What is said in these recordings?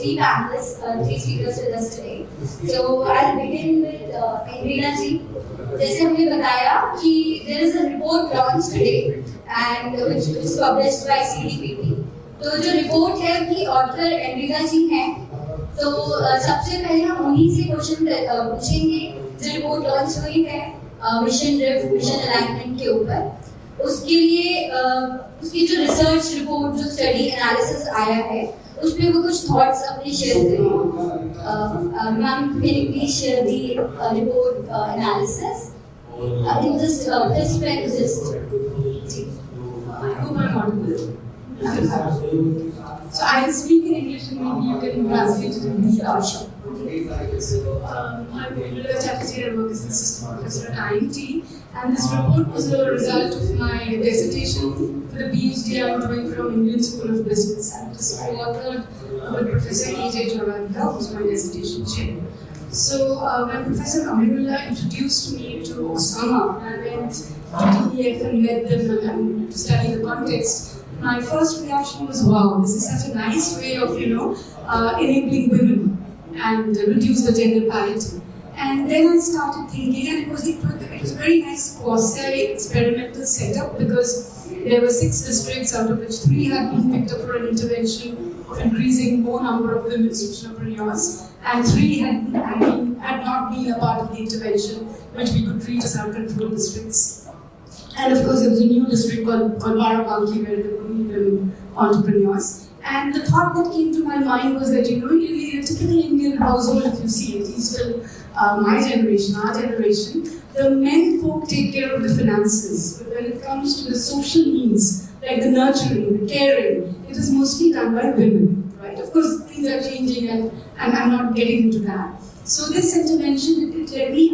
three panelists, three speakers with us today. So I'll begin with Aindrila ji. जैसे हमने बताया कि there is a report launched today and which is published by CDPP. तो जो report है कि author Aindrila ji हैं, तो सबसे पहले हम उन्हीं से क्वेश्चन पूछेंगे जो रिपोर्ट लॉन्च हुई है मिशन ड्रिफ्ट मिशन अलाइनमेंट के ऊपर। उसके लिए उसकी जो रिसर्च रिपोर्ट जो स्टडी एनालिसिस आया है उस पर वो कुछ थॉट्स अपने शेयर करें। Ma'am can you please share the report analysis in this So I'll speak in English and maybe you can translate it in Hindi. Sure. So I'm Aindrila Chatterjee. I work as an assistant professor at IMT, and this report was a result of my dissertation for the PhD I'm doing from Indian School of Business, and it is co-authored with Professor A.J. Ravula, who's my dissertation chair. So when Professor Aindrila introduced me to Sowmya, I went to DEF and met them and to study the context. My first reaction was, wow, this is such a nice way of, enabling women and reduce the gender parity. And then I started thinking, and it was a very nice quasi-experimental setup because there were 6 districts out of which 3 had been picked up for an intervention of increasing more number of women socialpreneurs, and 3 had not been a part of the intervention, which we could treat as our control districts. And of course, there was a new district called Barefoot, where there were women entrepreneurs. And the thought that came to my mind was that, in a typical Indian household, if you see, at least till my generation, our generation, the men folk take care of the finances. But when it comes to the social needs, like the nurturing, the caring, it is mostly done by women, right? Of course, things are changing and I'm not getting into that. So this intervention, it led me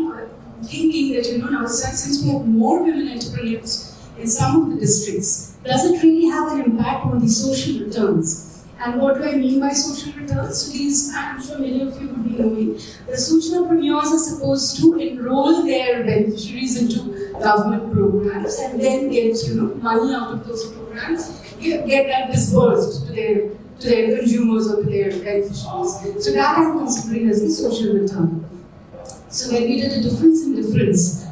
thinking that, now since we have more women entrepreneurs in some of the districts, does it really have an impact on the social returns? And what do I mean by social returns? So these, I'm sure many of you would be knowing, the socialpreneurs are supposed to enroll their beneficiaries into government programs and then get, money out of those programs, get that disbursed to their consumers or to their beneficiaries. So that I'm considering as a social return. So when we did a difference in difference,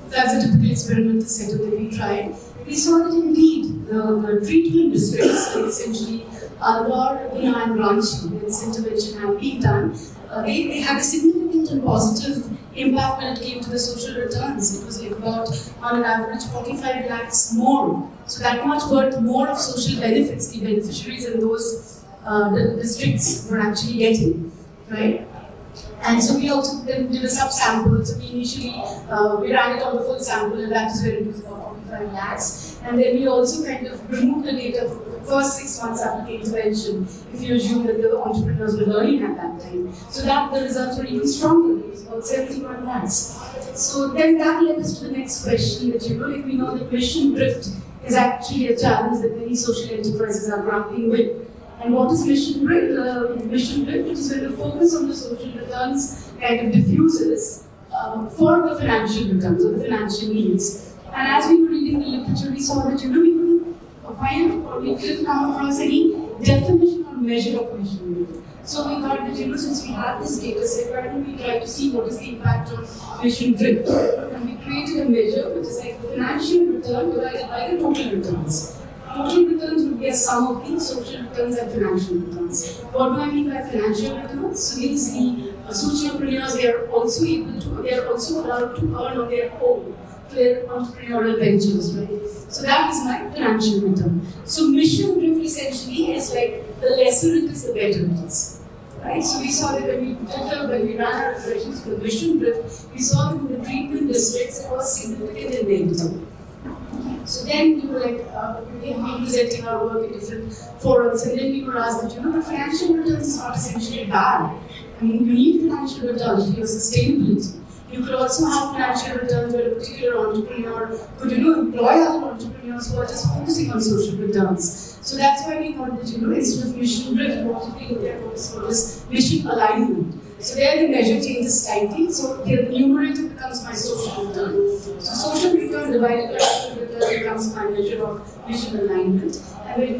that's a typical experimental setup that we tried, we saw that indeed the treatment districts, essentially Alwar, Guna and Ranchi, where this intervention had been done, they had a significant and positive impact when it came to the social returns. It was like about, on an average, 45 lakhs more. So that much worth more of social benefits the beneficiaries in those districts were actually getting, right? And so we also did a sub-sample. So we initially, we ran it on the full sample, and that is where it was about 45 lakhs. And then we also kind of removed the data for the first 6 months after the intervention, if you assume that the entrepreneurs were learning at that time. So that the results were even stronger. It was about 71 lakhs. So then that led us to the next question that, we know that mission drift is actually a challenge that many social enterprises are grappling with. And what is mission drift? Mission drift is when the focus on the social returns kind of diffuses for the financial returns or the financial needs. And as we were reading the literature, we saw that we couldn't find or we couldn't come across any definition or measure of mission drift. So we thought that since we have this data set, why don't we try to see what is the impact on mission drift? And we created a measure which is like the financial return divided by the total returns. Total returns would be a sum of the social returns and financial returns. What do I mean by financial returns? So these the socialpreneurs, they are also allowed to earn on their own to their entrepreneurial ventures, right? So that is my financial return. So mission drift essentially is like the lesser it is, the better it is. Right? So we saw that when we ran our operations for the mission drift, we saw that in the treatment districts it was significant and negative. So then we were like, we have been presenting our work in different forums, and then we were asked that, the financial returns is not essentially bad. I mean, you need financial returns for your sustainability. You could also have financial returns where a particular entrepreneur could, employ other entrepreneurs who are just focusing on social returns. So that's why we thought that, instead of mission drift, what we look at was mission alignment. So there the measure changes slightly. So here the numerator becomes my social return. So social return divided by social return becomes my measure of vision alignment. And when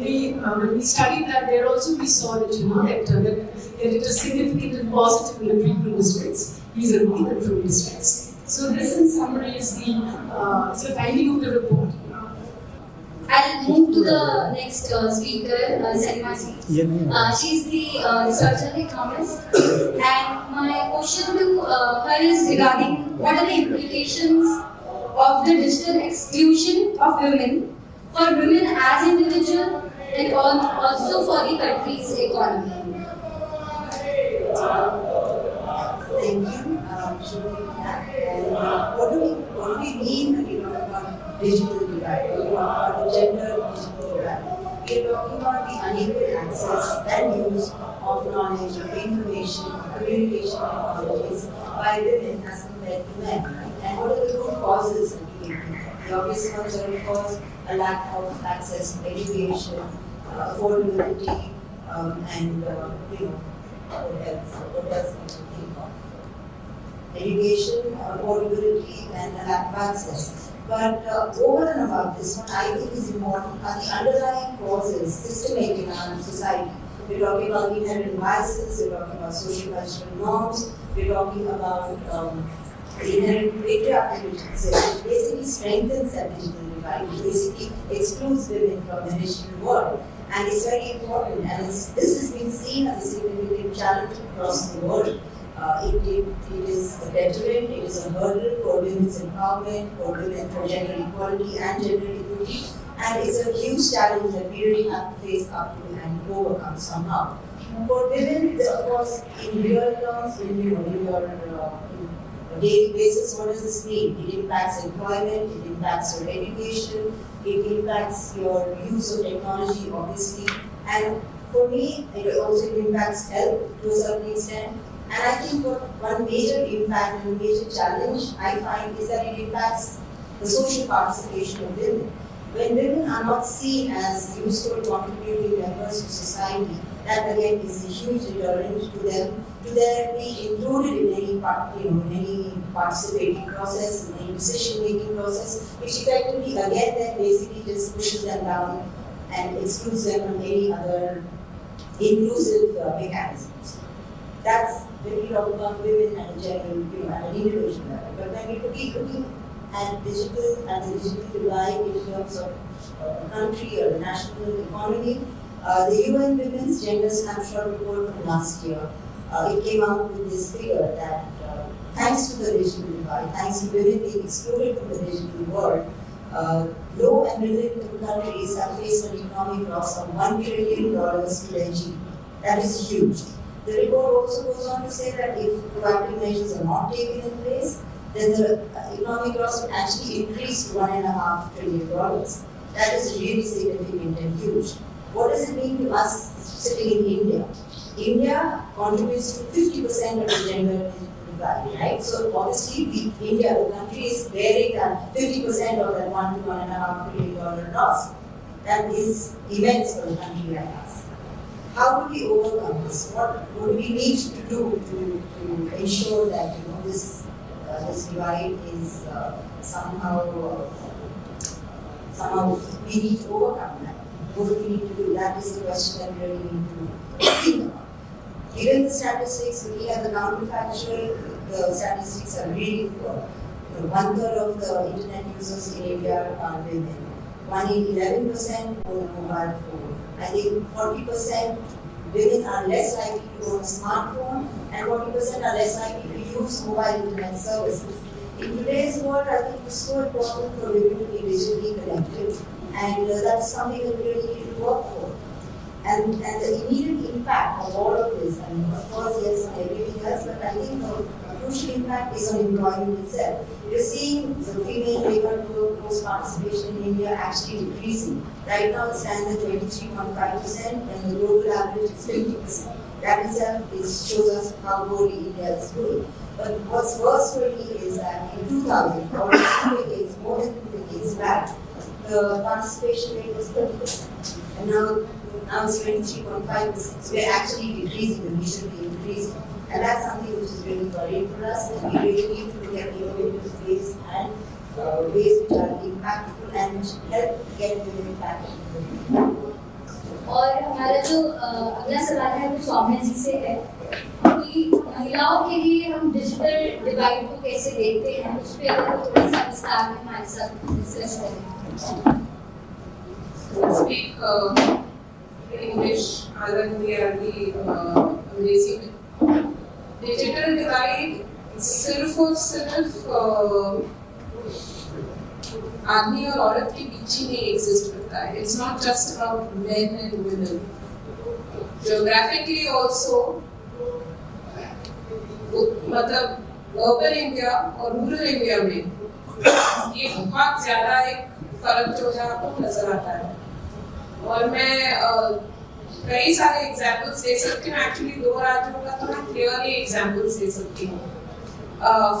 we studied that, there also we saw that that it is significant and positive in the treatment districts, vis-a-vis the control districts. So this in summary is the finding of the report. I'll move to the next speaker, Saleema. She's the researcher economist, and my question to her is regarding what are the implications of the digital exclusion of women for women as individuals and also for the country's economy. Thank you. What do we mean when we talk about digital divide? When we talk about the gender digital divide, we are talking about the unequal access and use of knowledge, of information, of communication technologies by women as compared to men. And what are the root causes that we think? The obvious ones are, of course, a lack of access to education, affordability, and what else we can think of? Education, affordability, and a lack of access. But over and above this, what I think is important are the underlying causes systemic in our society. We're talking about inherent biases, we're talking about social cultural norms, we're talking about the inherent patriarchal which basically strengthens that digital divide, which basically excludes women from the digital world. And it's very important, and this has been seen as a significant challenge across the world. It is a deterrent, it is a hurdle for women's empowerment, for women, for gender equality and gender equity, and it's a huge challenge that we really have to face up to and overcome somehow. For women, of course, in real terms, in your daily basis, what does this mean? It impacts employment, it impacts your education, it impacts your use of technology, obviously, and for me, it also impacts health to a certain extent. And I think one major impact and major challenge I find is that it impacts the social participation of women. When women are not seen as useful contributing members of society, that again is a huge deterrent to them to be included in any participating process, in any decision-making process, which effectively again then basically just pushes them down and excludes them from any other inclusive mechanisms. That's when we talk about women at a general, at an individual level. But when we're looking at the digital divide in terms of the country or the national economy, the UN Women's Gender Snapshot report from last year, it came out with this figure that thanks to the digital divide, thanks to women being excluded from the digital world, low and middle-income countries have faced an economic loss of $1 trillion to their GDP. That is huge. The report also goes on to say that if proactive measures are not taken in place, then the economic loss would actually increase to $1.5 trillion. That is really significant and huge. What does it mean to us sitting in India? India contributes to 50% of the gender divide, right? So obviously, India, the country, is bearing that 50% of that $1 to $1.5 trillion loss. That is immense for a country like us. How do we overcome this? What do we need to do to ensure that this divide is somehow we need to overcome that? What do we need to do? That is the question that we really need to think about. Given the statistics, looking at the counterfactual, the statistics are really poor. 1/3 of the internet users in India are women. 1 in 11% own a mobile phone. I think 40% women are less likely to own a smartphone, and 40% are less likely to use mobile internet services. In today's world, I think it's so important for women to be digitally connected, and that's something that we really need to work for. And the immediate impact of all of this, I mean, of course, yes, on everything else, but I think the crucial impact is on employment itself. We're seeing the female labor workforce participation in India actually decreasing. Right now it stands at 23.5%, and the global average is 50%. That itself shows us how poorly India is doing. But what's worse for me is that in 2000, almost more than 2 decades back, the participation rate was 30%. And now it's 23.5%. So we're actually decreasing, and we should be increasing. And that's something which is really worrying for us, and we really need to look at innovative ways and ways which are impactful and which help get the impact. और हमारा जो अगला सवाल है वो सौम्या जी से है कि महिलाओं के लिए हम डिजिटल डिवाइड को कैसे देखते हैं, उस पर अगर थोड़ा सा विस्तार में हमारे साथ डिस्कस करें. Speak English other than the अंग्रेजी में. Digital divide सिर्फ और सिर्फ आदमी और औरत के बीच ही नहीं एग्जिस्ट करता है. It's not just about men and women. Geographically also, मतलब urban India और rural India में ये बहुत ज़्यादा एक फर्क जो है आपको नजर आता है. और मैं कई सारे एग्जाम्पल्स दे सकती हूँ. एक्चुअली 2 राज्यों का तो मैं क्लियरली एग्जाम्पल्स दे सकती हूँ.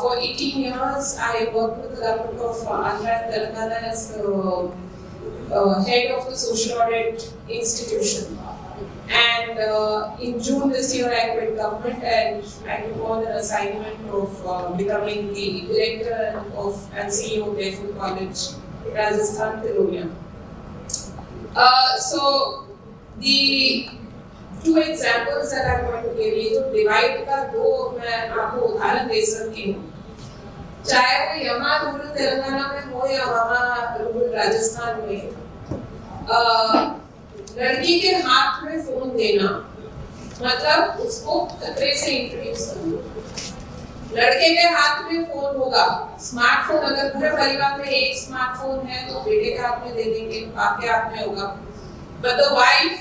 For 18 years, I worked with the government of Andhra and Telangana as the head of the social audit institution. And in June this year, I quit government and I took on an assignment of becoming the director and CEO of Barefoot College, Rajasthan, Sowmya. So the 2 examples that I'm going to give you, जो divide का 2 मैं आपको उदाहरण दे सकती हूँ. चाहे वो यमा रूरल तेलंगाना में हो या वहाँ रूरल राजस्थान में, लड़की के हाथ में फोन देना मतलब उसको खतरे से इंट्रोड्यूस करना. लड़के के हाथ में फोन होगा, स्मार्टफोन अगर पूरे परिवार में एक स्मार्टफोन है तो बेटे के हाथ में दे देंगे, बाप के हाथ में होगा. But the wife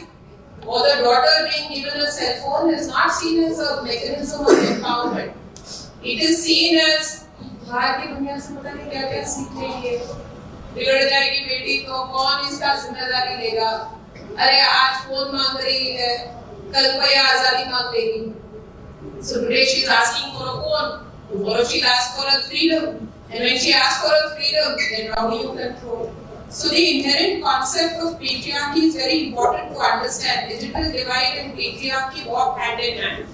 or the daughter being given a cell phone is not seen as a mechanism of empowerment. It is seen as बाहर की दुनिया से पता नहीं क्या-क्या सीख रही है, बिगड़ जाएगी बेटी तो कौन इसका जिम्मेदारी लेगा. अरे आज फोन मांग रही है, कल को ये आजादी मांग लेगी. So today she is asking for a phone, tomorrow she will ask for a freedom, and when she asks for a freedom, then how do you control? So the inherent concept of patriarchy is very important to understand. Digital divide and patriarchy walk hand in hand.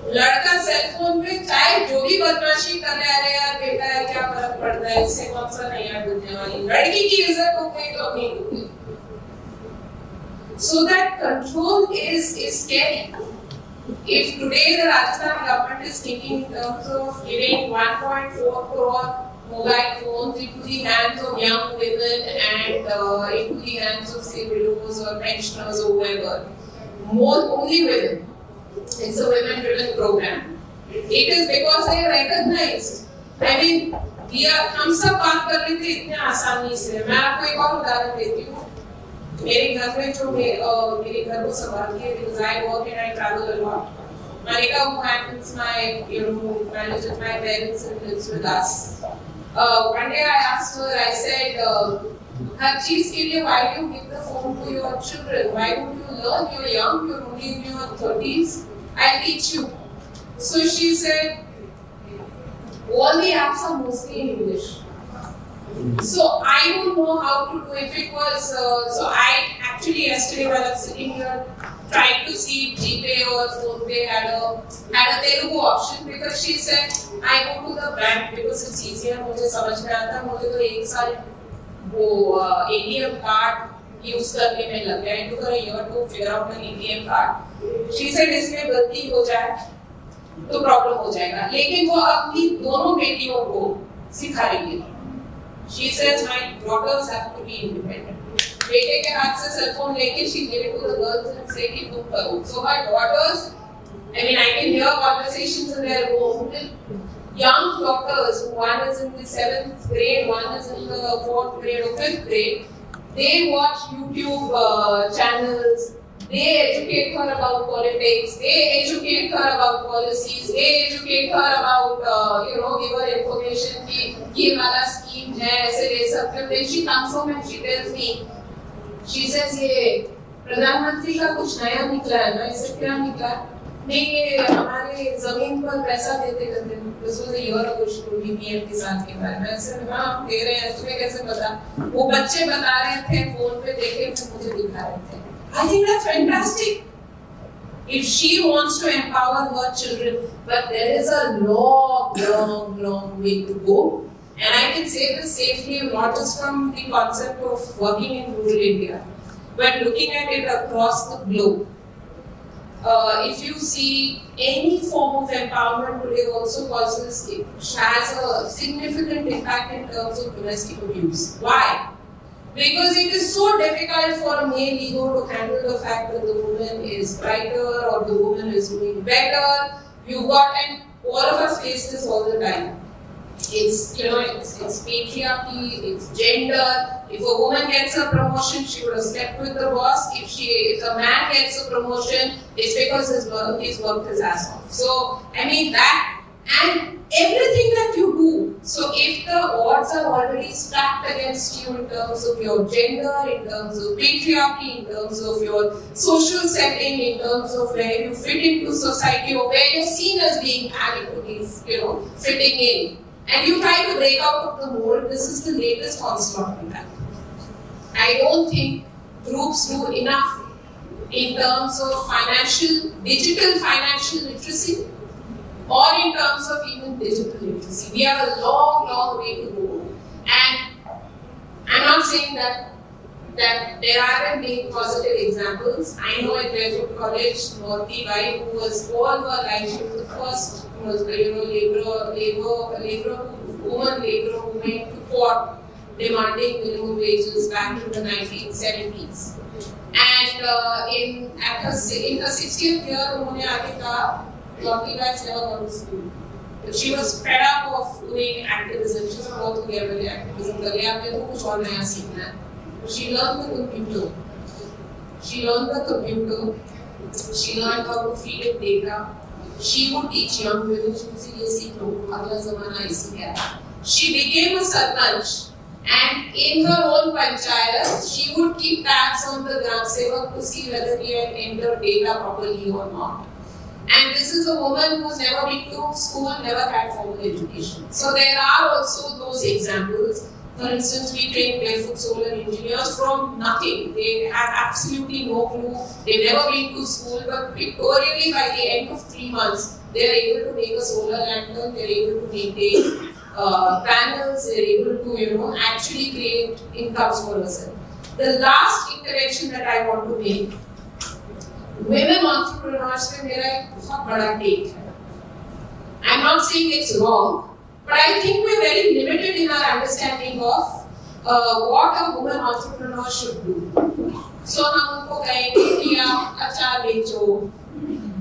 लड़का cell phone पे चाहे जो भी बदमाशी कर रहा है, यार बेटा है क्या फर्क पड़ता है, इससे कौन सा नया डूबने वाली. लड़की की इज्जत हो गई तो अपनी डूबी. So that control is scary. If today the Rajasthan government is thinking in terms of giving 1.4 crore mobile phones into the hands of young women and into the hands of say widows or pensioners or whoever, only women. It's a women-driven program. It is because they are recognized. I mean, हम सब बात कर लेते इतने आसानी से. मैं आपको एक और उदाहरण देती हूँ. मेरे घर में जो मेरे घर को संभालती है, because I work and I travel a lot. Malika, who handles my, manages my parents and lives with us. One day I asked her, I said, हर चीज के लिए why do you give the phone to your children? Why don't you learn? You're young, you're only in your 30s. I'll teach you. So she said, all the apps are mostly in English. So I don't know how to do. If it was, so I actually yesterday while I was sitting here tried to see if GPay or PhonePe had a Telugu option, because she said I go to the bank because it's easier. मुझे समझ में आता, मुझे तो 1 साल वो ATM card use करने में लग गया. It took her a year to figure out an ATM card. She said इसमें गलती हो जाए तो प्रॉब्लम हो जाएगा, लेकिन वो अपनी दोनों बेटियों को सिखा रही है. She says my daughters have to be independent. बेटे के हाथ से सेल फोन लेके she gave it to the girls and say कि तुम करो. So my daughters, I mean I can hear conversations in their home with young daughters. One is in the 7th grade, one is in the 4th grade or 5th grade. They watch YouTube channels. They educate her about politics. They educate her about policies. They educate her about give her information कि ये वाला scheme है, ऐसे ले सकते हो. Then she comes home and she tells me, she says ये प्रधानमंत्री का कुछ नया निकला है ना, इससे क्या निकला? नहीं, ये हमारे जमीन पर पैसा देते करते हैं. This was a year ago. She told me PM किसान के बारे में. ऐसे हाँ हम दे रहे हैं, तुम्हें कैसे पता? वो बच्चे बता रहे थे, फोन पे देखे फिर मुझे दिखा रहे थे. I think that's fantastic. If she wants to empower her children, but there is a long way to go. And I can say this safely, not just from the concept of working in rural India, but looking at it across the globe. If you see any form of empowerment today also causes, it has a significant impact in terms of domestic abuse. Why? Because it is so difficult for a male ego to handle the fact that the woman is brighter or the woman is doing better. You've got, and all of us face this all the time. It's patriarchy, it's gender. If a woman gets a promotion, she would have slept with the boss. If a man gets a promotion, it's because he's worked his ass off. So, I mean that, and everything that you do. So, if the odds are already stacked against you in terms of your gender, in terms of patriarchy, in terms of your social setting, in terms of where you fit into society or where you're seen as being adequately, fitting in, and you try to break out of the mold, this is the latest onslaught in that. I don't think groups do enough in terms of digital financial literacy, or in terms of even digital literacy. We have a long, long way to go. And I'm not saying that there aren't being positive examples. I know in Barefoot College, Northi Bai, who was all her life, she was the first woman labor movement to court demanding minimum wages back in the 1970s. And in her 60th year, उन्होंने आके कहा, Northi Bai's never gone to school. But she was fed up of doing activism. She was बहुत हो गया मेरे activism करने आपने तो कुछ और नया सीखना है. She learned the computer. She learned how to feed it data. She would teach young women, she would say, ये सीख लो, अगला ज़माना इसी का है. She became a sarpanch, and in her own panchayat, she would keep tabs on the gram sevak to see whether he had entered data properly or not. And this is a woman who's never been to school, never had formal education. So there are also those examples. For instance, we train Barefoot solar engineers from nothing. They have absolutely no clue. They've never been to school, but pictorially by the end of 3 months, they are able to make a solar lantern, they are able to maintain panels, they are able to, actually create incomes for themselves. The last intervention that I want to make, women entrepreneurs में मेरा एक बहुत बड़ा take है. I'm not saying it's wrong, but I think we're very limited in our understanding of what a woman entrepreneur should do. So हम उनको कहेंगे कि आप अचार बेचो,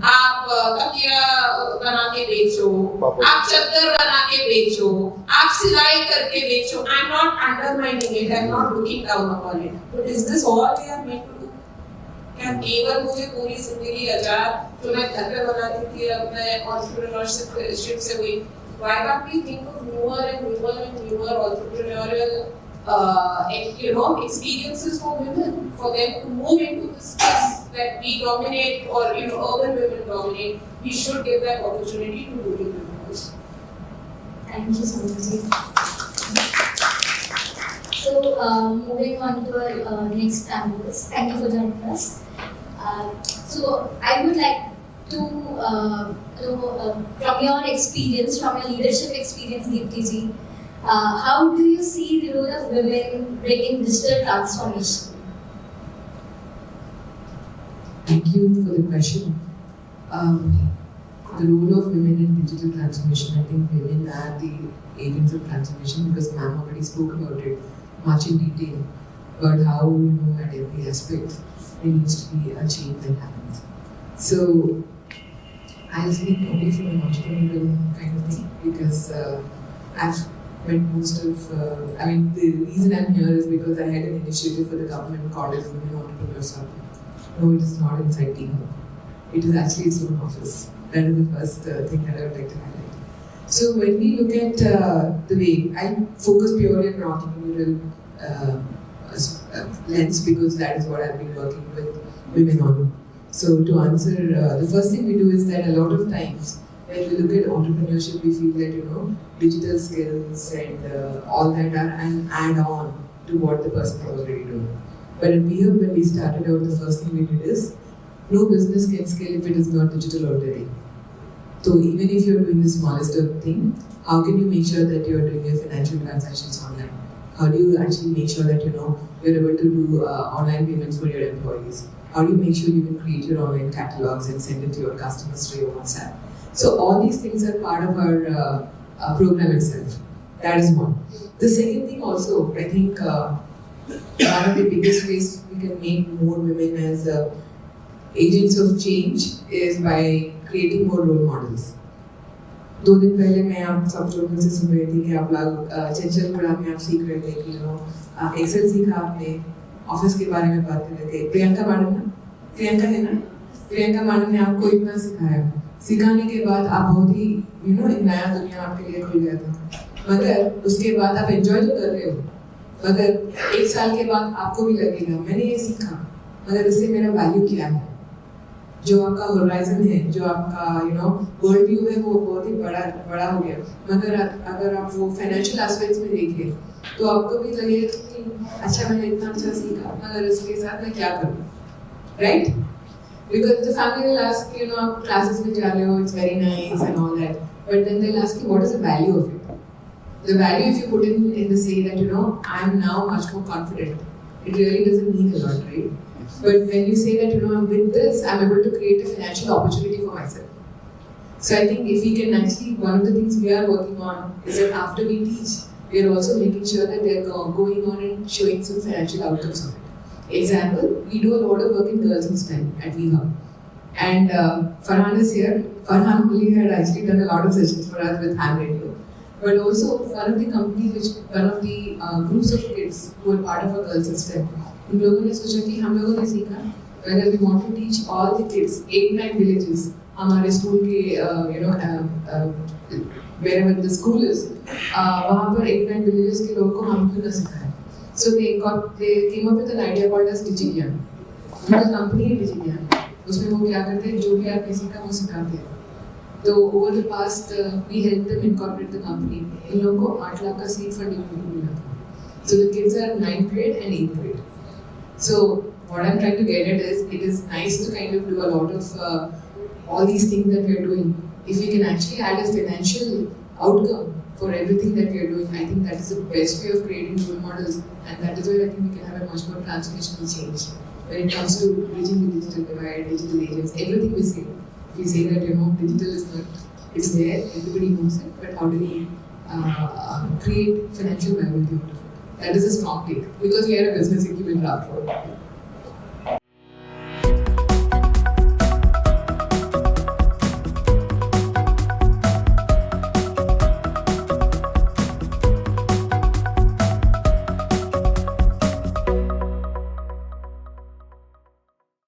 आप तकिया बना के बेचो, आप चद्दर बना के बेचो, आप सिलाई करके बेचो. I'm not undermining it. I'm not looking down upon it. But is this all we are meant to do? क्या केवल मुझे पूरी जिंदगी अचार जो मैं घर पे बनाती थी अपने entrepreneurship से हुई? Why can't we think of newer entrepreneurial experiences for women, for them to move into the space that we dominate, or urban women dominate? We should give that opportunity to rural women also. Thank you, Sowmya. So, moving on to our next panelist. Thank you for joining us. So, I would like to from your experience, from your leadership experience, Deepthi, how do you see the role of women bringing digital transformation? Thank you for the question. The role of women in digital transformation, I think women are the agents of transformation, because ma'am already spoke about it much in detail, but how, at every aspect, there needs to be a change that happens. So, I'll speak only from an entrepreneurial kind of thing, because I've met most of, the reason I'm here is because I had an initiative for the government called as Women Entrepreneurs Hub. No, it is not inside Team Hub. It is actually its own office. That is the first thing that I would like to highlight. So when we look at the way, I focus purely on an entrepreneurial lens, because that is what I've been working with women on. So to answer, the first thing we do is that a lot of times when we look at entrepreneurship, we feel that digital skills and all that are an add-on to what the person is already doing. But at BHUB, when we started out, the first thing we did is no business can scale if it is not digital already. So even if you're doing the smallest thing, how can you make sure that you're doing your financial transactions online? How do you actually make sure that you're able to do online payments for your employees? How do you make sure you can create your online catalogs and send it to your customers through your WhatsApp? So all these things are part of our program itself. That is one. The second thing also, I think one of the biggest ways we can make more women as agents of change is by creating more role models. 2 दिन पहले मैं आप सब लोगों से सुन रही थी कि आप लोग चंचल गुड़ा में आप सीख रहे थे कि एक्सेल सीखा आपने, ऑफिस के बारे में बात कर रहे थे। प्रियंका मैडम ना, प्रियंका है ना, प्रियंका मैडम ने आपको इतना सिखाया, सिखाने के बाद आप बहुत ही एक नया दुनिया आपके लिए खुल गया था। मगर उसके बाद आप एंजॉय तो कर रहे हो, मगर 1 साल के बाद आपको भी लगेगा मैंने ये सीखा, मगर इससे मेरा वैल्यू क्या है? जो आपका होराइजन है, जो आपका वर्ल्ड व्यू है, वो बहुत ही बड़ा हो गया। मगर अगर आप वो फाइनेंशियल एस्पेक्ट्स में देखें तो आपको भी लगेगा कि अच्छा मैंने इतना अच्छा सीखा, मगर इसके साथ मैं क्या करूँ, right? Because the family will ask आप क्लासेस में जा रहे हो, it's very nice and all that, but then they will ask you what is the value of it? The value if you put in the say that I am now much more confident, it really doesn't mean a lot, right? But when you say that I'm with this, I'm able to create a financial opportunity for myself. So I think if we can actually, one of the things we are working on is that after we teach, we are also making sure that they're going on and showing some financial outcomes of it. Example, we do a lot of work in girls in STEM at VHub. And Farhan is here. Farhan only had actually done a lot of sessions for us with Ham Radio. But also one of the companies, one of the groups of kids who are part of a girls in STEM, उन लोगों ने सोचा कि हम लोगों ने सीखा whether we want to teach all the kids 8-9 villages हमारे स्कूल के wherever the school is वहाँ पर 8-9 villages के लोगों को हम क्यों ना सिखाएं. So they came up with an idea called as Digigyaan. उनका कंपनी है Digigyaan. उसमें वो क्या करते हैं, जो भी आपने सीखा वो सिखाते हैं. तो over the past we helped them incorporate the company. इन लोगों को 8 लाख का seed funding मिला था. So the kids are 9th grade and 8th grade. So what I'm trying to get at is, it is nice to kind of do a lot of all these things that we are doing. If we can actually add a financial outcome for everything that we are doing, I think that is the best way of creating role models, and that is where I think we can have a much more transformational change when it comes to bridging the digital divide, digital agents, everything we say. We say that digital is not, it's there, everybody knows it, but how do we create financial viability out of it? That is a strong take, because we are a business incubator after all.